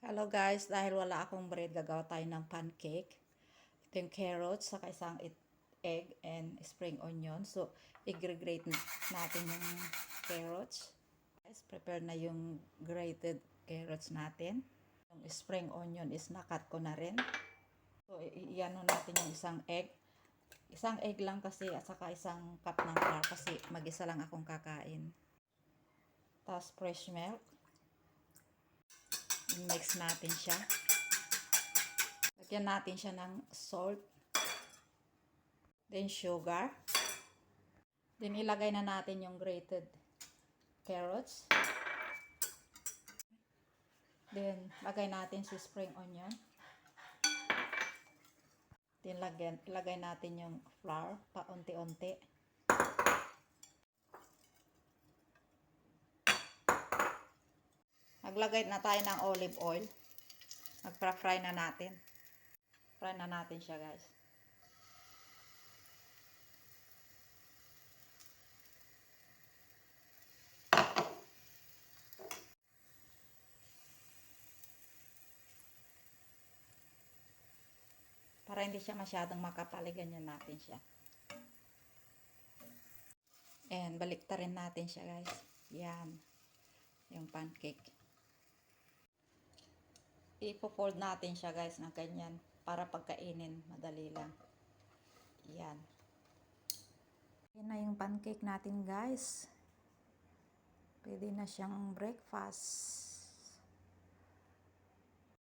Hello guys, dahil wala akong bread, gagawa tayo ng pancake. Ito yung carrots, saka isang egg and spring onion. So, i-grate natin yung carrots. Guys, prepare na yung grated carrots natin. Yung spring onion is nakat ko na rin. So, iano natin yung isang egg. Isang egg lang kasi at saka isang cup ng flour kasi mag-isa lang akong kakain. Tapos fresh milk. Mix natin siya. Lagyan natin siya ng salt. Then sugar. Then ilagay na natin yung grated carrots. Then lagay natin si spring onion. Then ilagay natin yung flour paunti-unti. Maglagay na tayo ng olive oil. Magpa-fry na natin. Fry na natin siya, guys. Para hindi siya masyadong makapal, ganyan natin siya. And baliktarin natin siya, guys. Yan. Yung pancake. Ipo-fold natin siya, guys, ng ganyan para pagkainin madali lang. Yan. Yan na yung pancake natin, guys. Pwede na siyang breakfast.